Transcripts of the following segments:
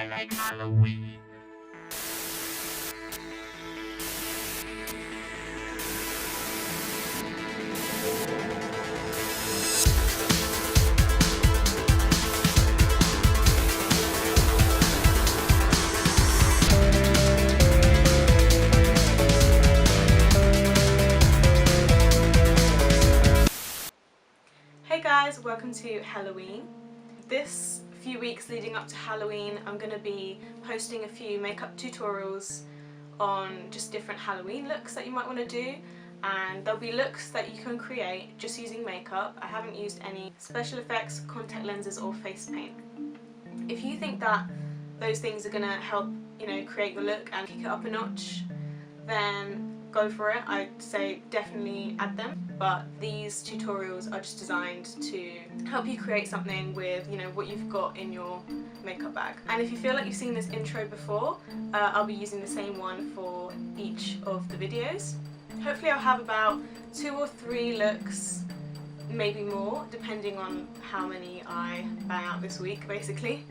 I like Halloween. Hey guys, welcome to Halloween. This few weeks leading up to Halloween, I'm going to be posting a few makeup tutorials on just different Halloween looks that you might want to do, and there'll be looks that you can create just using makeup. I haven't used any special effects, contact lenses or face paint. If you think that those things are going to help, create your look and kick it up a notch, then go for it. I'd say definitely add them, but these tutorials are just designed to help you create something with what you've got in your makeup bag. And if you feel like you've seen this intro before, I'll be using the same one for each of the videos. Hopefully I'll have about 2 or 3 looks, maybe more, depending on how many I bang out this week basically.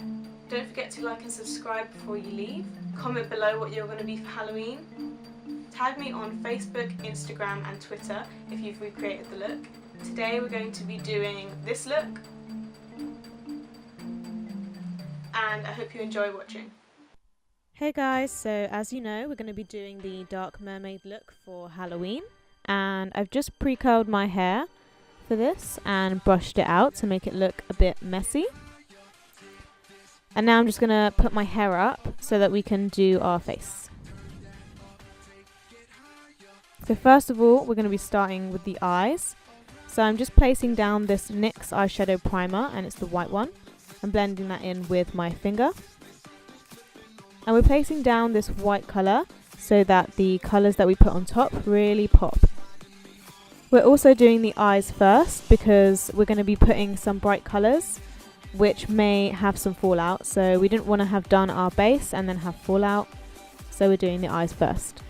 Don't forget to like and subscribe before you leave. Comment below what you're going to be for Halloween. Tag me on Facebook, Instagram and Twitter if you've recreated the look. Today we're going to be doing this look, and I hope you enjoy watching. Hey guys, so as you know, we're going to be doing the Dark Mermaid look for Halloween, and I've just pre-curled my hair for this and brushed it out to make it look a bit messy. And now I'm just going to put my hair up so that we can do our face. So first of all, we're going to be starting with the eyes. So I'm just placing down this NYX eyeshadow primer, and it's the white one. I'm blending that in with my finger. And we're placing down this white colour so that the colours that we put on top really pop. We're also doing the eyes first because we're going to be putting some bright colours which may have some fallout. So we didn't want to have done our base and then have fallout. So we're doing the eyes first.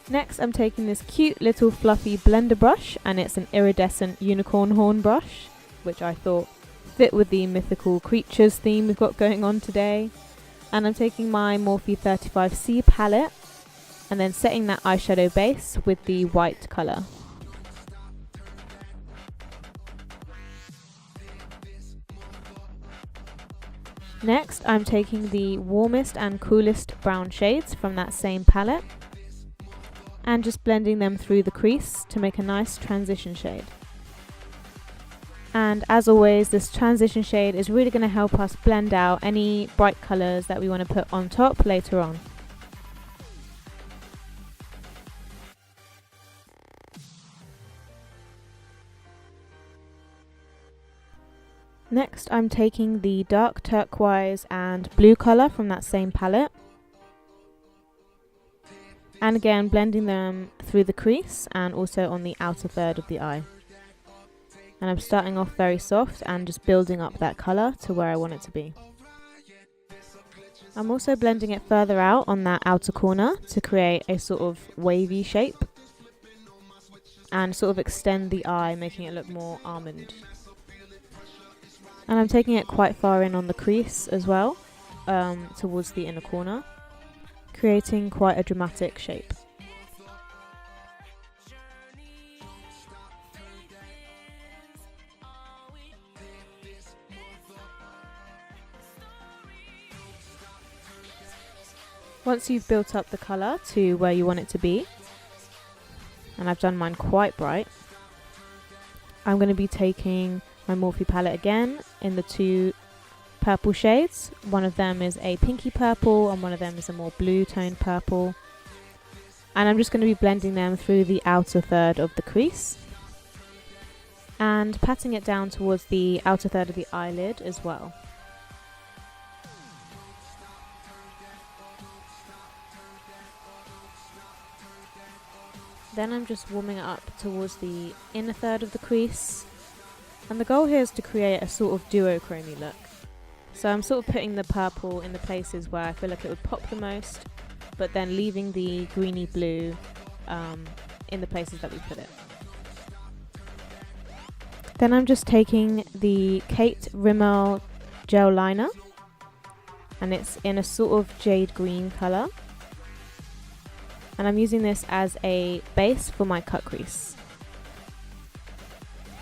Next, I'm taking this cute little fluffy blender brush, and it's an iridescent unicorn horn brush, which I thought fit with the mythical creatures theme we've got going on today. And I'm taking my Morphe 35C palette and then setting that eyeshadow base with the white colour. Next, I'm taking the warmest and coolest brown shades from that same palette and just blending them through the crease to make a nice transition shade. And as always, this transition shade is really going to help us blend out any bright colours that we want to put on top later on. Next, I'm taking the dark turquoise and blue colour from that same palette, and again blending them through the crease and also on the outer third of the eye. And I'm starting off very soft and just building up that colour to where I want it to be. I'm also blending it further out on that outer corner to create a sort of wavy shape and sort of extend the eye, making it look more almond. And I'm taking it quite far in on the crease as well, towards the inner corner, creating quite a dramatic shape. Once you've built up the colour to where you want it to be, and I've done mine quite bright, I'm going to be taking my Morphe palette again in the 2 purple shades. One of them is a pinky purple and one of them is a more blue toned purple. And I'm just going to be blending them through the outer third of the crease and patting it down towards the outer third of the eyelid as well. Then I'm just warming it up towards the inner third of the crease. And the goal here is to create a sort of duochrome look. So I'm sort of putting the purple in the places where I feel like it would pop the most, but then leaving the greeny blue in the places that we put it. Then I'm just taking the Kate Rimmel gel liner, and it's in a sort of jade green colour. And I'm using this as a base for my cut crease.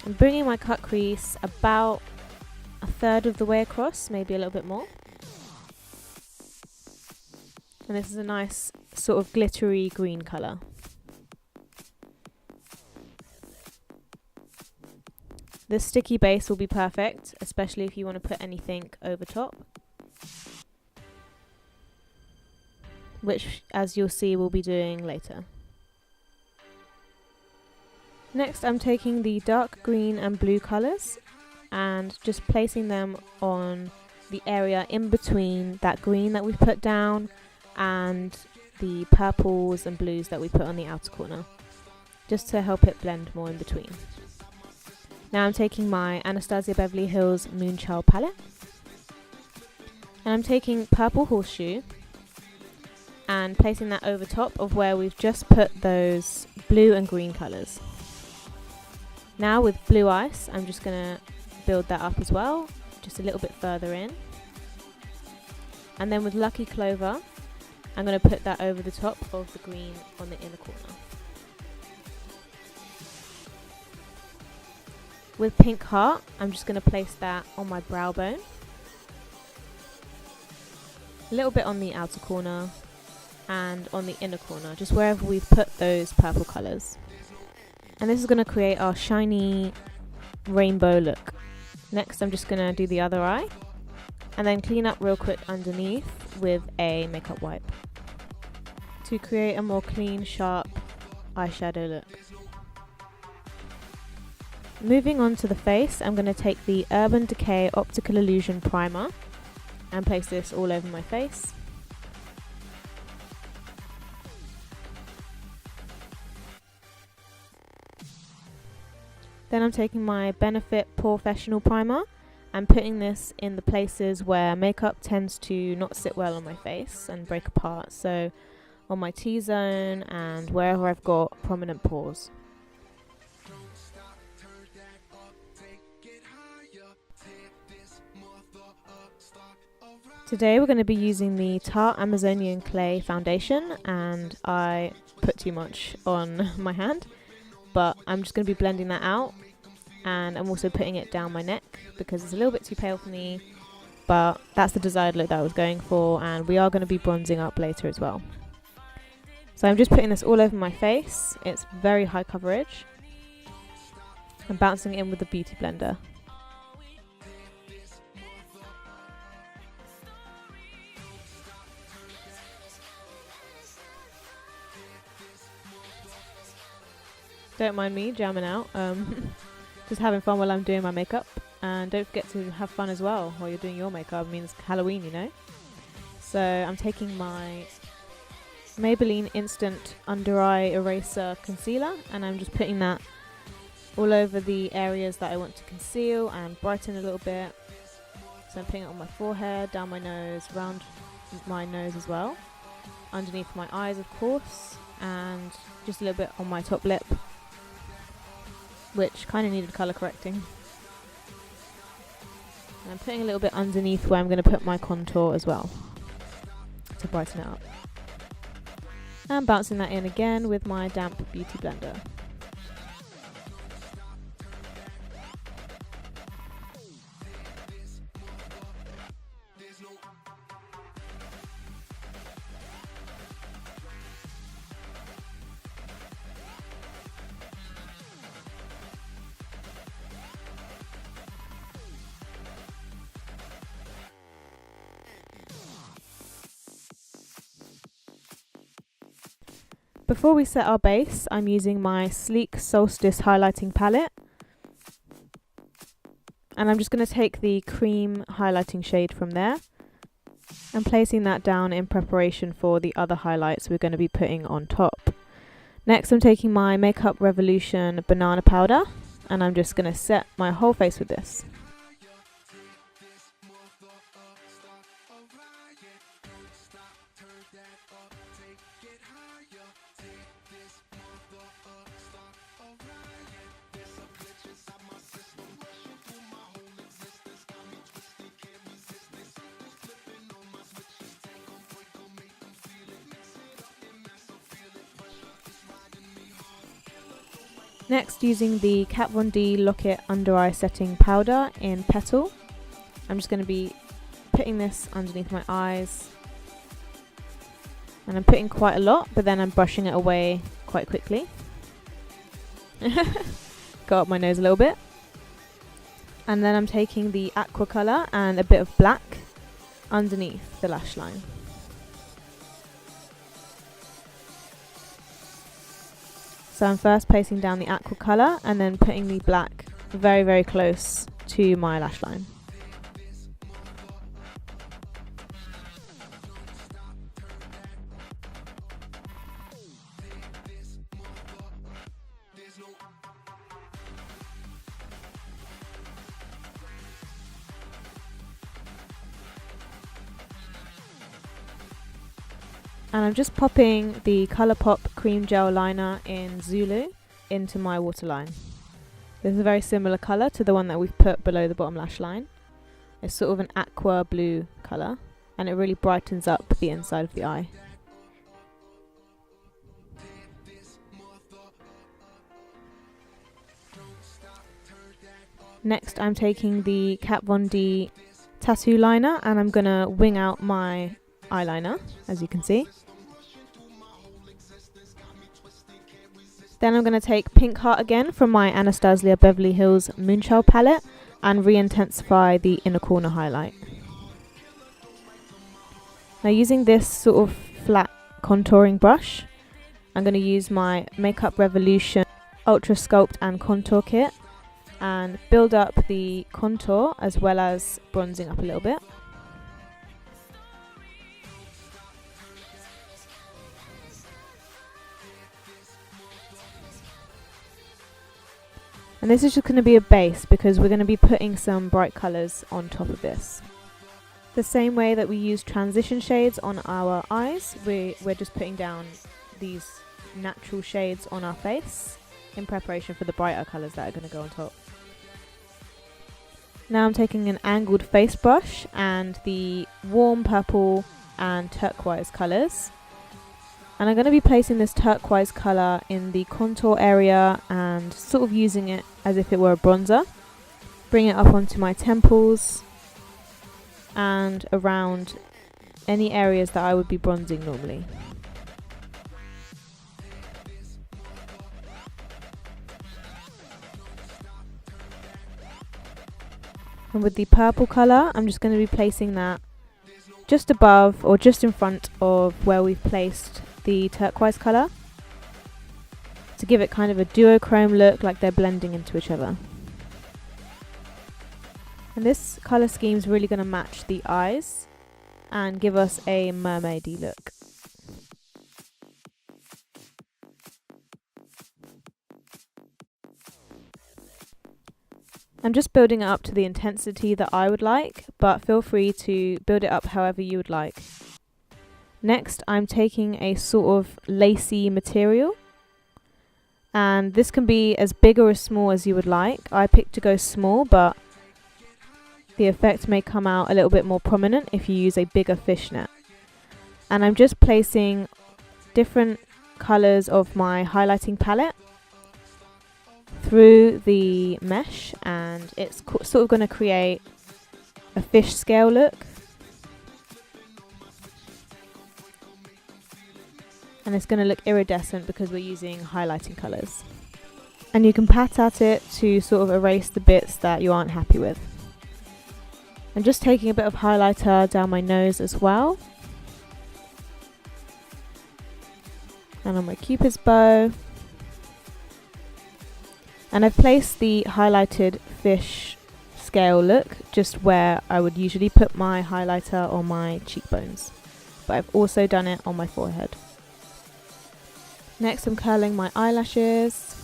I'm bringing my cut crease about a third of the way across, maybe a little bit more. And this is a nice sort of glittery green colour. This sticky base will be perfect, especially if you want to put anything over top, which, as you'll see, we'll be doing later. Next, I'm taking the dark green and blue colours and just placing them on the area in between that green that we've put down and the purples and blues that we put on the outer corner, just to help it blend more in between. Now I'm taking my Anastasia Beverly Hills Moonchild palette, and I'm taking purple Horseshoe and placing that over top of where we've just put those blue and green colours. Now with blue ice, I'm just going to build that up as well, just a little bit further in. And then with Lucky Clover, I'm going to put that over the top of the green on the inner corner. With Pink Heart, I'm just going to place that on my brow bone, a little bit on the outer corner and on the inner corner, just wherever we've put those purple colours. And this is going to create our shiny rainbow look. Next, I'm just going to do the other eye and then clean up real quick underneath with a makeup wipe to create a more clean, sharp eyeshadow look. Moving on to the face, I'm going to take the Urban Decay Optical Illusion Primer and place this all over my face. Then I'm taking my Benefit Professional Primer and putting this in the places where makeup tends to not sit well on my face and break apart, so on my T-zone and wherever I've got prominent pores. Today we're going to be using the Tarte Amazonian Clay Foundation, and I put too much on my hand, but I'm just going to be blending that out, and I'm also putting it down my neck because it's a little bit too pale for me, but that's the desired look that I was going for, and we are going to be bronzing up later as well. So I'm just putting this all over my face. It's very high coverage. I'm bouncing it in with the Beauty Blender. Don't mind me jamming out, just having fun while I'm doing my makeup, and don't forget to have fun as well while you're doing your makeup. I mean, it's Halloween, you know. So I'm taking my Maybelline Instant Under Eye Eraser Concealer, and I'm just putting that all over the areas that I want to conceal and brighten a little bit. So I'm putting it on my forehead, down my nose, round my nose as well, underneath my eyes of course, and just a little bit on my top lip, which kind of needed colour correcting. And I'm putting a little bit underneath where I'm going to put my contour as well to brighten it up. And bouncing that in again with my damp Beauty Blender. Before we set our base, I'm using my Sleek Solstice highlighting palette, and I'm just going to take the cream highlighting shade from there and placing that down in preparation for the other highlights we're going to be putting on top. Next, I'm taking my Makeup Revolution banana powder, and I'm just going to set my whole face with this. Next, using the Kat Von D Lock-It Under Eye Setting Powder in Petal, I'm just going to be putting this underneath my eyes. And I'm putting quite a lot, but then I'm brushing it away quite quickly. Got up my nose a little bit. And then I'm taking the aqua colour and a bit of black underneath the lash line. So I'm first placing down the aqua colour and then putting the black very, very close to my lash line. And I'm just popping the Colourpop Cream Gel Liner in Zulu into my waterline. This is a very similar colour to the one that we've put below the bottom lash line. It's sort of an aqua blue colour and it really brightens up the inside of the eye. Next I'm taking the Kat Von D Tattoo Liner and I'm going to wing out my eyeliner, as you can see. Then I'm going to take Pink Heart again from my Anastasia Beverly Hills Moonchild palette and re-intensify the inner corner highlight. Now using this sort of flat contouring brush, I'm going to use my Makeup Revolution Ultra Sculpt and Contour Kit and build up the contour as well as bronzing up a little bit. And this is just going to be a base because we're going to be putting some bright colours on top of this. The same way that we use transition shades on our eyes, we're just putting down these natural shades on our face in preparation for the brighter colours that are going to go on top. Now I'm taking an angled face brush and the warm purple and turquoise colours. And I'm going to be placing this turquoise colour in the contour area and sort of using it as if it were a bronzer. Bring it up onto my temples and around any areas that I would be bronzing normally. And with the purple colour, I'm just going to be placing that just above or just in front of where we've placed the turquoise colour to give it kind of a duochrome look, like they're blending into each other. And this colour scheme is really going to match the eyes and give us a mermaidy look. I'm just building it up to the intensity that I would like, but feel free to build it up however you would like. Next, I'm taking a sort of lacy material, and this can be as big or as small as you would like. I picked to go small, but the effect may come out a little bit more prominent if you use a bigger fishnet. And I'm just placing different colours of my highlighting palette through the mesh, and it's sort of going to create a fish scale look. And it's going to look iridescent because we're using highlighting colours. And you can pat at it to sort of erase the bits that you aren't happy with. I'm just taking a bit of highlighter down my nose as well. And on my cupid's bow. And I've placed the highlighted fish scale look just where I would usually put my highlighter on my cheekbones. But I've also done it on my forehead. Next I'm curling my eyelashes.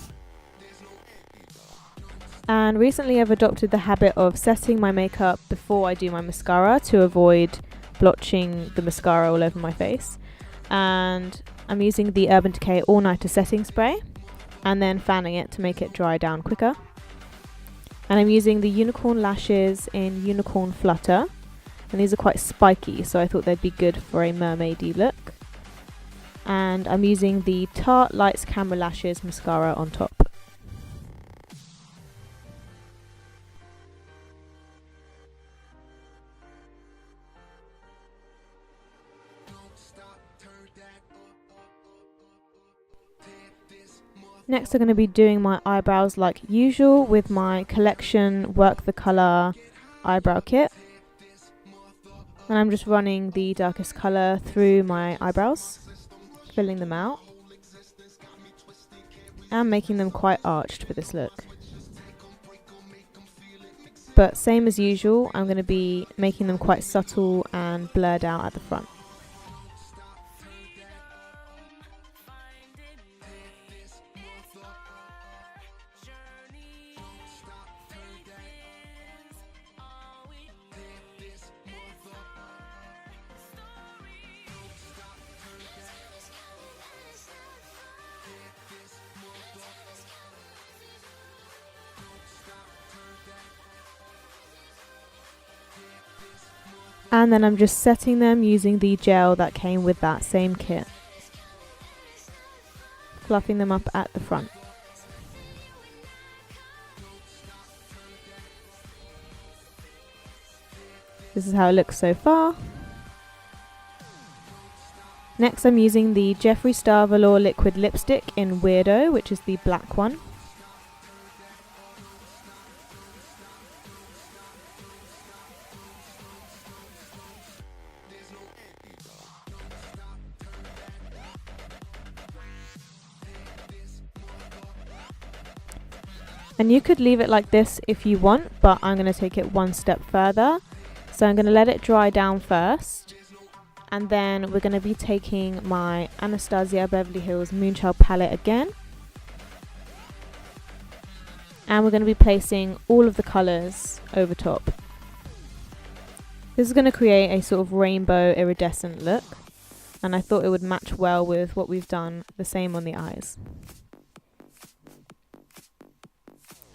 And recently I've adopted the habit of setting my makeup before I do my mascara to avoid blotching the mascara all over my face. And I'm using the Urban Decay All Nighter setting spray and then fanning it to make it dry down quicker. And I'm using the unicorn lashes in Unicorn Flutter, and these are quite spiky, so I thought they'd be good for a mermaidy look. And I'm using the Tarte Lights Camera Lashes mascara on top. Next I'm going to be doing my eyebrows like usual with my Collection Work the Colour eyebrow kit. And I'm just running the darkest colour through my eyebrows, filling them out, and making them quite arched for this look. But same as usual, I'm going to be making them quite subtle and blurred out at the front. And then I'm just setting them using the gel that came with that same kit. Fluffing them up at the front. This is how it looks so far. Next I'm using the Jeffree Star Velour Liquid Lipstick in Weirdo, which is the black one. And you could leave it like this if you want, but I'm going to take it one step further. So I'm going to let it dry down first. And then we're going to be taking my Anastasia Beverly Hills Moonchild palette again. And we're going to be placing all of the colours over top. This is going to create a sort of rainbow iridescent look. And I thought it would match well with what we've done, the same on the eyes.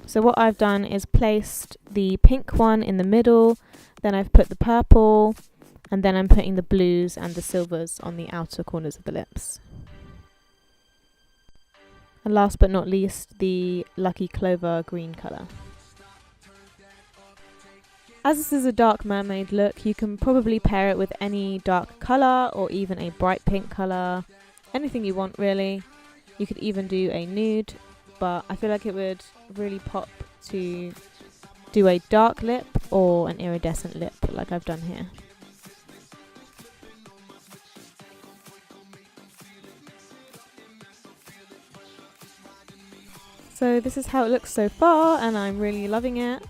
So what I've done is placed the pink one in the middle, then I've put the purple, and then I'm putting the blues and the silvers on the outer corners of the lips. And last but not least, the Lucky Clover green colour. As this is a dark mermaid look, you can probably pair it with any dark colour or even a bright pink colour, anything you want really. You could even do a nude, but I feel like it would really pop to do a dark lip or an iridescent lip like I've done here. So this is how it looks so far, and I'm really loving it,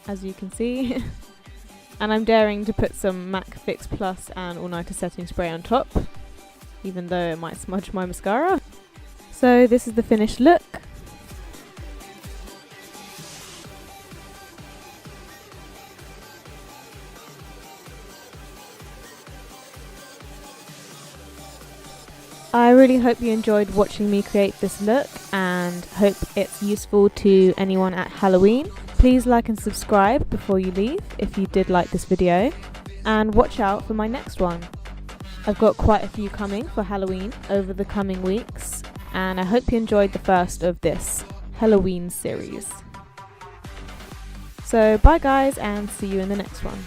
as you can see. And I'm daring to put some MAC Fix Plus and All Nighter setting spray on top, even though it might smudge my mascara. So this is the finished look. I really hope you enjoyed watching me create this look and hope it's useful to anyone at Halloween. Please like and subscribe before you leave if you did like this video, and watch out for my next one. I've got quite a few coming for Halloween over the coming weeks, and I hope you enjoyed the first of this Halloween series. So bye guys, and see you in the next one.